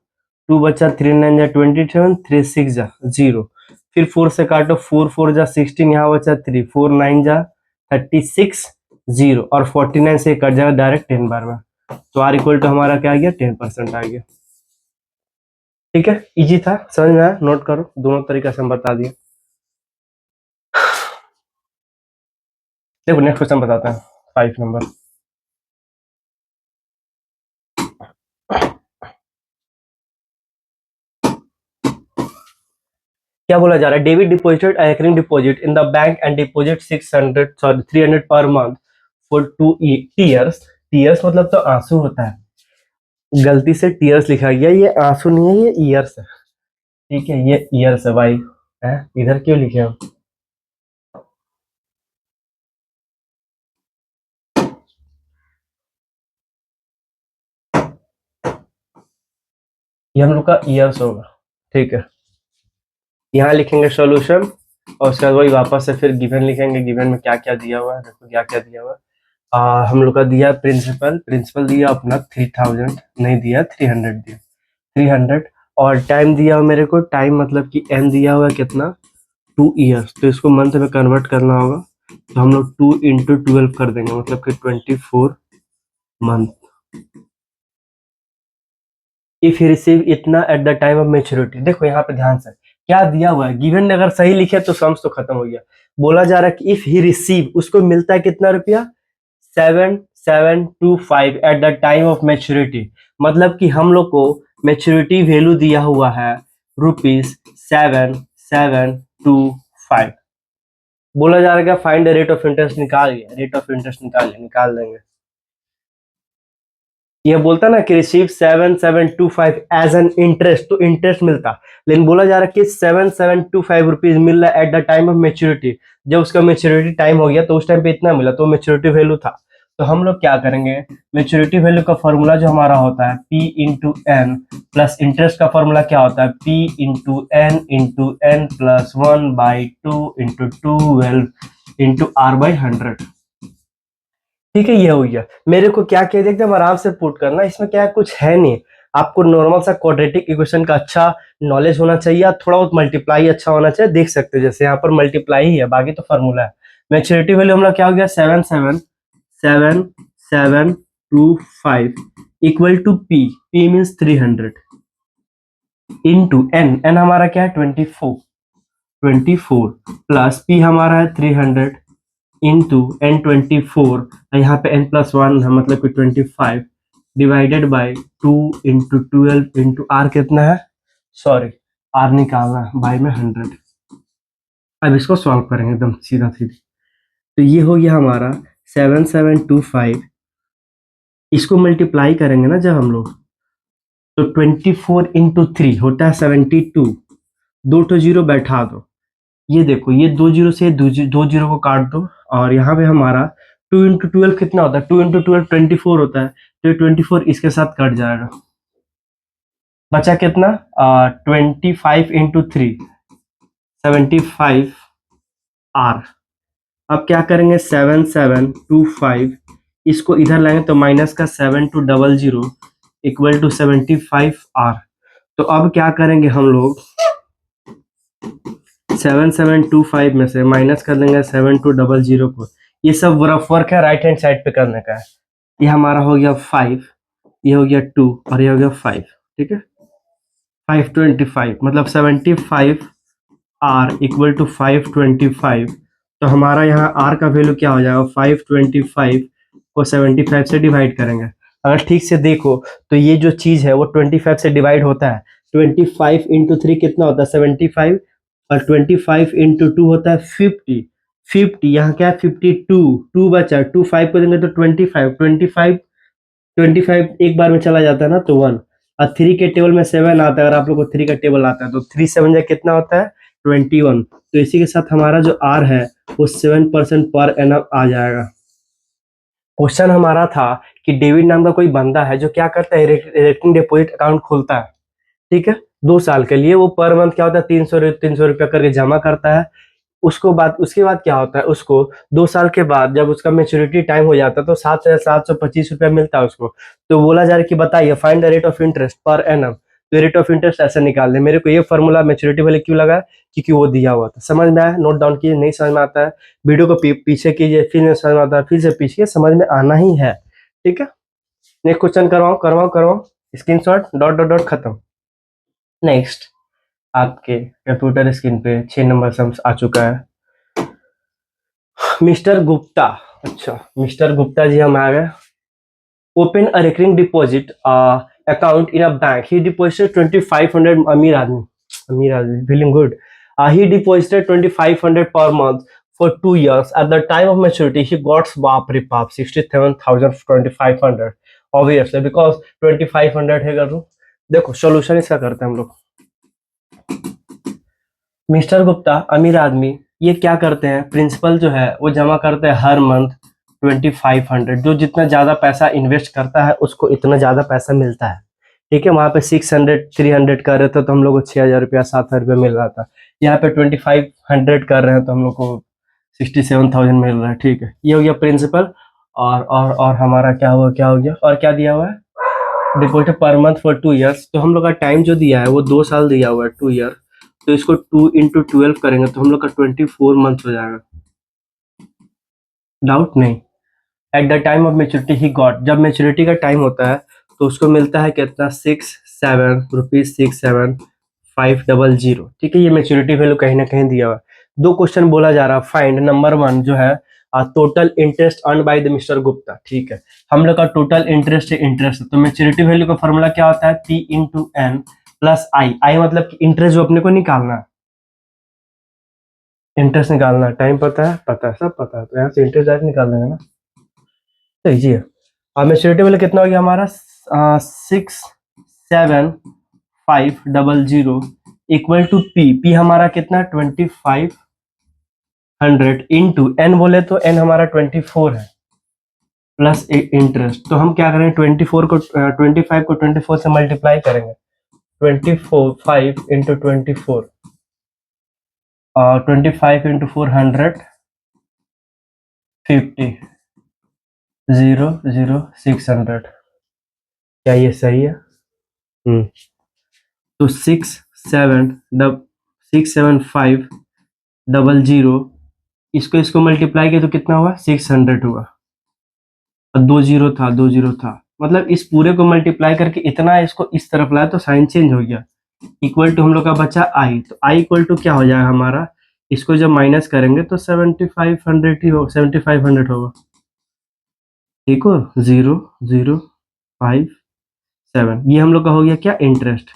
2 बचा, 3 9 जा 27, 3 6 जा 0। फिर 4 से काटो, 4 4 जा 16, यहाँ बचा 3, 4 9 जा 36 0, और 49 से कट जाएगा डायरेक्ट 10 बार में। तो आर इक्वल टू हमारा क्या आ गया, 10% आ गया। ठीक है, इजी था, समझ में आया, नोट करो, दोनों तरीके से हम बता दिए। देखो नेक्स्ट क्वेश्चन बताते हैं, 5 नंबर। क्या बोला जा रहा है, David deposited recurring deposit in the bank and deposit 300 पर मंथ फॉर 2 years। टीयर्स मतलब तो आंसू होता है, गलती से टीयर्स लिखा गया, ये आंसू नहीं है, ये ईयर्स है। ठीक है, ये ईयर्स है भाई, है इधर क्यों लिखे हम। ये हम लोग का ईयर्स होगा। ठीक है, यहाँ लिखेंगे सॉल्यूशन, और उसके बाद वही वापस से फिर गिवन लिखेंगे, गिवन में क्या क्या दिया हुआ है, देखो क्या क्या दिया हुआ है। हम लोग का दिया प्रिंसिपल, प्रिंसिपल दिया अपना 3000, नहीं दिया 300 दिया, 300। और टाइम दिया हुआ मेरे को, टाइम मतलब कि एम दिया हुआ है कितना, 2 years, तो इसको मंथ में कन्वर्ट करना होगा। तो हम लोग 2 इंटू 12 कर देंगे, मतलब कि 24 मंथ। इफ यू रिसीव इतना eight the time of maturity, देखो यहाँ पे ध्यान से क्या दिया हुआ है, गिवन ने अगर सही लिखे तो सम्स तो खत्म हो गया। बोला जा रहा है कि इफ ही रिसीव, उसको मिलता है कितना रुपया, 7725 eight the time of maturity. मतलब कि हम लोग को मेच्योरिटी वैल्यू दिया हुआ है ₹7725। बोला जा रहा है find the rate of interest, निकाल गया, रेट ऑफ इंटरेस्ट निकाल देंगे। ये बोलता ना कि रिसीव 7725 एज एन इंटरेस्ट, तो इंटरेस्ट मिलता, लेकिन बोला जा रहा है कि 7725 रुपीज मिल रहा है eight the time of maturity. जब उसका मेच्योरिटी टाइम हो गया तो उस टाइम पे इतना मिला, तो मेच्योरिटी वैल्यू था। तो हम लोग क्या करेंगे, मेच्योरिटी वैल्यू का फॉर्मूला जो हमारा होता है P into N, plus interest का फॉर्मूला क्या होता है, P into N plus 1/2 into 12 into R/100। ठीक है, ये हो गया। मेरे को क्या किया, एकदम आराम से पुट करना, इसमें क्या है, कुछ है नहीं। आपको नॉर्मल सा क्वाड्रेटिक इक्वेशन का अच्छा नॉलेज होना चाहिए, थोड़ा बहुत मल्टीप्लाई अच्छा होना चाहिए, देख सकते हो जैसे यहाँ पर मल्टीप्लाई ही है, बाकी तो फॉर्मूला है। मैच्योरिटी वैल्यू हम लोग क्या हो गया, 77725 equal to P means 300 into N हमारा क्या है, 24 प्लस पी हमारा है 300 इंटू N24, यहाँ पे N+1 है, मतलब कि 25 divided by 2 into 12 into R कितना है, सॉरी आर निकालना है, बाई में 100। अब इसको सॉल्व करेंगे एकदम सीधा सीधी। तो ये हो गया हमारा 7725, इसको मल्टीप्लाई करेंगे ना जब हम लोग, तो 24 इंटू 3 होता है 72, दो तो जीरो बैठा दो, ये देखो ये 2 जीरो से दो जीरो को काट दो, और यहाँ पे हमारा 2 इंटू 12 कितना होता है, 2 इंटू 12 24 होता है, तो ये 24 इसके साथ कट जाएगा, बचा कितना, 25 इंटू 3 75 आर। अब क्या करेंगे, 7725 इसको इधर लाएंगे तो माइनस का 7200 इक्वल टू 75 आर। तो अब क्या करेंगे हम लोग, 7725 में से माइनस कर देंगे 7200 को, ये सब रफ वर्क है, राइट हैंड साइड पे करने का है। ये हमारा हो गया 5, ये हो गया 2, और ये हो गया 5। ठीक है, 525 मतलब 75 आर इक्वल टू 525। तो हमारा यहाँ आर का वैल्यू क्या हो जाएगा, 525 को 75 से डिवाइड करेंगे। अगर ठीक से देखो तो ये जो चीज है वो 25 से डिवाइड होता है, 25 इंटू 3 कितना होता है 75, और 25 इंटू 2 होता है 50, 50 यहाँ क्या है 52, 2 बचा, 2 5 को देंगे तो 25, 25 25 एक बार में चला जाता है ना, तो 1। और 3 के टेबल में 7 आता है, अगर आप लोग को 3 का टेबल आता है तो 3 7 जा कितना होता है 21। तो इसी के साथ हमारा जो आर है वो 7% पर एनम आ जाएगा। क्वेश्चन हमारा था कि डेविड नाम का कोई बंदा है जो क्या करता है, रेकरिंग डिपॉजिट अकाउंट खोलता है, ठीक है, 2 साल के लिए। वो पर मंथ क्या होता है 300 रुपया करके जमा करता है। उसके बाद क्या होता है, उसको 2 साल के बाद जब उसका मेच्योरिटी टाइम हो जाता है तो 7,725 रुपया मिलता है उसको। तो बोला जा रहा है कि बताइए find the rate of interest per annum. तो रेट ऑफ इंटरेस्ट ऐसे निकाल दे। मेरे को ये फॉर्मूला मेच्योरिटी वाले क्यों लगा, क्योंकि वो दिया हुआ था। समझ में आया, नोट डाउन कीजिए, नहीं समझ में आता है वीडियो को पीछे कीजिए, फिर नहीं समझ में आता है फिर से पीछे, समझ में आना ही है, ठीक है। नेक्स्ट क्वेश्चन करवाओ करवाओ करवाओ, स्क्रीनशॉट डॉट डॉट डॉट खत्म। नेक्स्ट आपके कंप्यूटर स्क्रीन पे 6 नंबर सम्स आ चुका है। मिस्टर गुप्ता, अच्छा मिस्टर गुप्ता जी हम आ गए। Open a recurring deposit account in a bank, he deposited 2500, अमीर आदमी feeling good. He deposited 2500 per month for 2 years. At the time of maturity, he got बाप रे बाप 67,000 2500, obviously because 2500 है करूँ। देखो सोल्यूशन इसका करते हैं हम लोग। मिस्टर गुप्ता अमीर आदमी ये क्या करते हैं, प्रिंसिपल जो है वो जमा करते हैं हर मंथ 2500। जो जितना ज्यादा पैसा इन्वेस्ट करता है उसको इतना ज्यादा पैसा मिलता है, ठीक है। वहां पे 600 300 कर रहे थे तो हम लोग को 6,000 रुपया 7,000 रुपया मिल रहा था। यहाँ पे 2500 कर रहे हैं तो हम लोग को 67,000 मिल रहा है, ठीक है। ये हो गया प्रिंसिपल। और हमारा क्या हो गया और क्या दिया हुआ है, डिपॉजिट पर मंथ फॉर 2 years। तो हम लोग का टाइम जो दिया है वो 2 साल दिया हुआ है, 2 year। तो इसको 2 into 12 करेंगे तो हम लोग का 24 मंथ हो जाएगा। डाउट नहीं। Eight the time of maturity he got, जब मेच्योरिटी का टाइम होता है तो उसको मिलता है कितना 67,500, ठीक है। ये मेच्योरिटी वैल्यू कहीं ना कहीं दिया हुआ है। दो क्वेश्चन बोला जा रहा है, फाइंड नंबर 1 जो है total interest earn by the mister Gupta, ठीक है। हम लोग का टोटल इंटरेस्ट है, इंटरेस्ट तो मेच्योरिटी वैल्यू का फॉर्मूला क्या होता है, P into N plus I. आई मतलब कि इंटरेस्ट जो अपने को निकालना है, इंटरेस्ट निकालना है। टाइम पता है, पता है, सब पता है, तो यहाँ से इंटरेस्ट डायरेक्ट निकाल देंगे ना, तो इजी है। और मेच्योरिटी वाला कितना हो गया हमारा 6,7,500 इक्वल टू पी हमारा कितना 2500 इंटू एन, बोले तो एन हमारा 24 है प्लस इंटरेस्ट। तो हम क्या करेंगे 25 को 24 से मल्टीप्लाई करेंगे। 5 इंटू 24 और 25 इंटू 400 50 0 600। क्या ये सही है? तो 6,7,500, इसको मल्टीप्लाई किया तो कितना हुआ 600 हुआ, और 2 जीरो था मतलब इस पूरे को मल्टीप्लाई करके इतना इसको इस तरफ लाया तो साइन चेंज हो गया। इक्वल टू हम लोग का बचा आई, तो आई इक्वल टू क्या हो जाएगा हमारा, इसको जब माइनस करेंगे तो 7,500 ही हो, 7,500 होगा, ठीक हो। 0,057 ये हम लोग का हो गया क्या, इंटरेस्ट।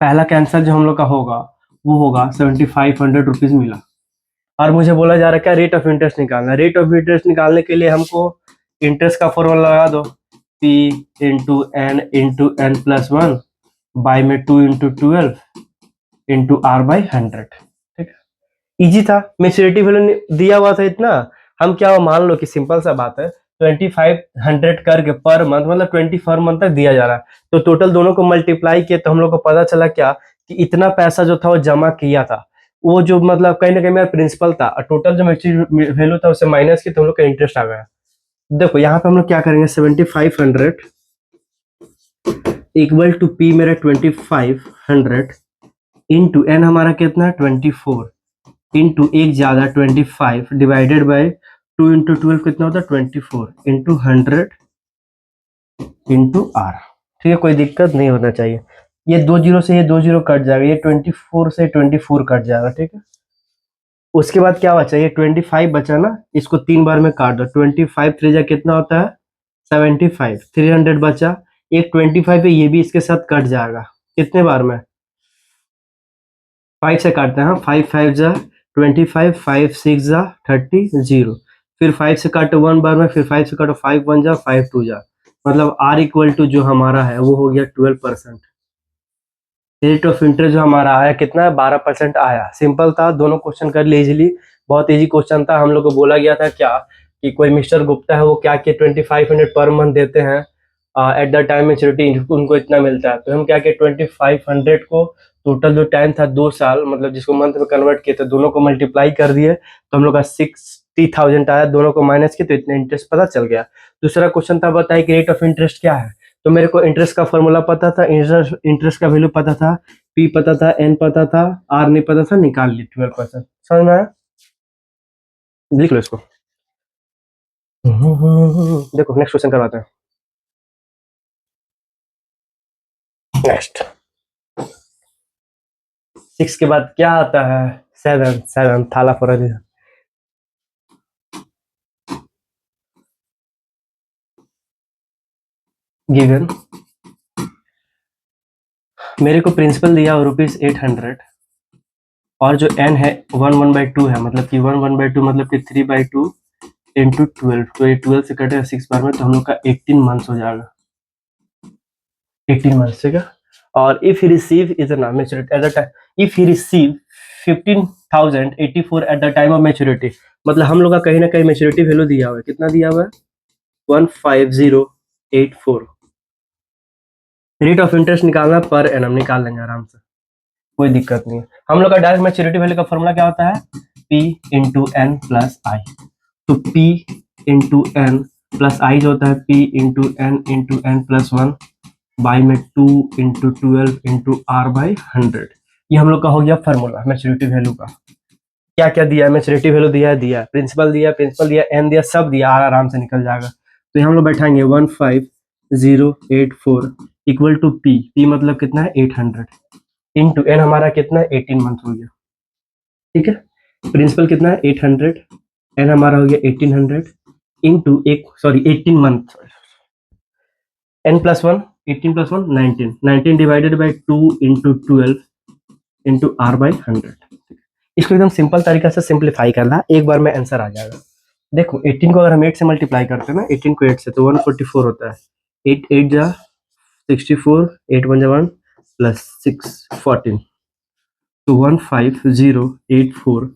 पहला कैंसर जो हम लोग का होगा वो होगा 7,500 रुपीज मिला। और मुझे बोला जा रहा है क्या, रेट ऑफ इंटरेस्ट निकालना। रेट ऑफ इंटरेस्ट निकालने के लिए हमको इंटरेस्ट का फॉर्मूला लगा दो, P into N plus 1 by में 2 into 12 इंटू आर बाई 100, ठीक है। इजी था, मेच्योरिटी वैल्यू दिया हुआ था इतना। हम क्या मान लो कि सिंपल सा बात है 2,500 करके पर मंथ मतलब 24 मंथ तक दिया जा रहा है। तो टोटल दोनों को मल्टीप्लाई किए तो हम लोग को पता चला क्या, कि इतना पैसा जो था वो जमा किया था, वो जो मतलब कहीं ना कहीं मेरा प्रिंसिपल था, और टोटल जो मेच्योरिटी वैल्यू था उससे माइनस की तो हम लोग का इंटरेस्ट आ गया। देखो यहाँ पे हम लोग क्या करेंगे 7,500 इक्वल टू पी मेरा 2,500 इंटू एन हमारा कितना 24 इंटू एक ज्यादा 25 डिवाइडेड बाय 2 into 12 कितना होता है 24 इंटू 100 इंटू आर, ठीक है। कोई दिक्कत नहीं होना चाहिए। ये 2 जीरो से ये 2 जीरो कट जाएगा, ये 24 से 24 कट जाएगा, ठीक है। उसके बाद क्या बचा, ये 25 बचा ना, इसको 3 बार में काट दो। 25 3 जा कितना होता है 75, 300 बचा। एक 25 है ये भी इसके साथ कट जाएगा, कितने बार में 5 से काटते हैं, हाँ 5 5 जा 25, 5 6 जा 30 0, फिर 5 से काटो 1 बार में, फिर 5 से काटो 5 1 जा 5 2 जा, मतलब आर इक्वल टू जो हमारा है वो हो गया 12%। रेट ऑफ इंटरेस्ट जो हमारा आया कितना है, 12% आया। सिंपल था, दोनों क्वेश्चन कर ली इजीली, बहुत इजी क्वेश्चन था। हम लोग को बोला गया था क्या कि कोई मिस्टर गुप्ता है वो क्या कि 2500 पर मंथ देते हैं, एट द टाइम मेच्योरिटी उनको इतना मिलता है। तो हम क्या कि 2500 को टोटल जो टाइम था 2 साल, मतलब जिसको मंथ में कन्वर्ट किए थे, दोनों को मल्टीप्लाई कर दिए तो हम लोग का 60,000 आया। दोनों को माइनस किए तो इतना इंटरेस्ट पता चल गया। दूसरा क्वेश्चन था बताइए कि रेट ऑफ इंटरेस्ट क्या है। तो मेरे को इंटरेस्ट का फॉर्मूला पता था, इंटरेस्ट का वैल्यू पता था, पी पता था, एन पता था, आर नहीं पता था, निकाल ली 12%। समझ में आया? लिख लो इसको। देखो नेक्स्ट क्वेश्चन करवाते हैं। नेक्स्ट 6 के बाद क्या आता है? 7। 7 थाला फॉर गिवन। मेरे को प्रिंसिपल दिया ₹800 और जो एन है 1/2 है, मतलब कि 1/2 मतलब कि 3/2 इंटू 12। तो ये 12 से कटेगा 6 बार में, तो हम लोग का 18 मंथ्स हो जाएगा। 18 मंथ्स, ठीक है। और इफ ही रिसीव इतना maturity eight the time, if he receive 15,084 eight the time of maturity, मतलब हम लोग का कहीं ना कहीं मेच्योरिटी वैल्यू दिया हुआ है। कितना दिया हुआ है? 15084। रेट ऑफ इंटरेस्ट निकालना पर एनम, निकाल लेंगे आराम से, कोई दिक्कत नहीं है। हम लोग का डायरेक्ट मैच्योरिटी वैल्यू का फॉर्मूला क्या होता है? P into N plus I. तो P into N plus I जो होता है P into N plus 1 by में 2 इंटू 12 इंटू आर बाई 100। ये हम लोग का हो गया फॉर्मूला मैच्योरिटी वैल्यू का। क्या क्या दिया है? मैच्योरिटी वैल्यू दिया है, प्रिंसिपल दिया, एन दिया, सब दिया, आराम से निकल जाएगा। तो हम लोग बैठाएंगे 15084 इक्वल टू पी मतलब कितना है 800 इंटू एन हमारा कितना है 18 मंथ हो गया, ठीक है। प्रिंसिपल कितना है 800, एन हमारा हो गया 1800 इंटू एक sorry 18 month, N plus 1, 18 plus 1 19, 19 divided by 2 into 12 into R by 100। इसको एकदम सिंपल तरीका से सिंप्लीफाई करना, एक बार में आंसर आ जाएगा। देखो 18 को अगर हम 8 से मल्टीप्लाई करते हैं ना, 18 को 8 से, तो 144 होता है। 8 8 जा 64, 8 1 जा 1 प्लस 6 14, तो 15084।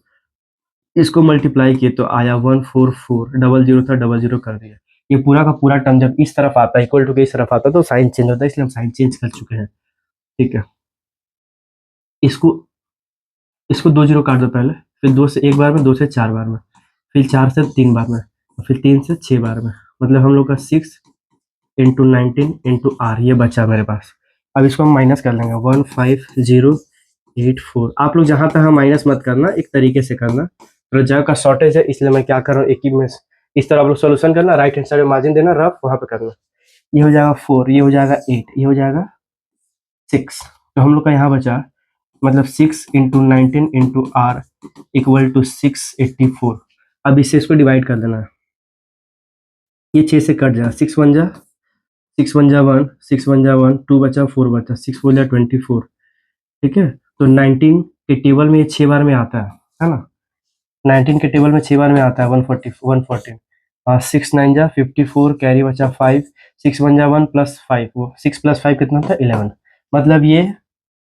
इसको मल्टीप्लाई किए तो आया 144, डबल जीरो था डबल जीरो कर दिया। ये पूरा का पूरा टर्म जब इस तरफ आता है, इक्वल टू के इस तरफ आता है, तो साइन चेंज होता है, इसलिए हम साइन चेंज कर चुके हैं, ठीक है। इसको इसको 2 जीरो काट दो पहले, फिर 2 से एक बार में, 2 से 4 बार में, फिर 4 से 3 बार में, और फिर 3 से 6 बार में, मतलब हम लोग का 6 इंटू 19 इंटू आर ये बचा मेरे पास। अब इसको हम माइनस कर लेंगे 15084। आप लोग जहां तक माइनस मत करना, एक तरीके से करना, तो जगह का शॉर्टेज है इसलिए मैं क्या कर रहा हूँ, एक ही में इस तरह आप लोग सोल्यूशन करना, राइट हैंड साइड में मार्जिन देना, रफ वहां पे करना। ये हो जाएगा 4, ये हो जाएगा 8, ये हो जाएगा 6। तो हम लोग का यहाँ बचा, मतलब 6 into 19 into R equal to 684। अब इससे इसको डिवाइड कर देना है, ये 6 से कट जाएगा, 6 1 जा 1, 6 1 जा 1, 2 बचा 4 बचा, 6 4 जा 24, ठीक है। तो 19 के टेबल में ये 6 बार में आता है ना। 19 के टेबल में 6 बार में आता है 114। 6 9 जा 54, कैरी बचा 5, 6 1 जा 1 प्लस 5, वो 6 प्लस 5 कितना था 11, मतलब ये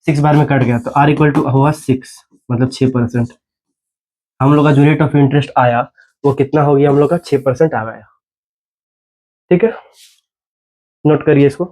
6 बार में कट गया, तो आर इक्वल टू हुआ 6, मतलब 6%। हम लोग का जो रेट ऑफ इंटरेस्ट आया वो कितना हो गया, हम लोग का 6% आ गया, ठीक है। नोट करिए इसको।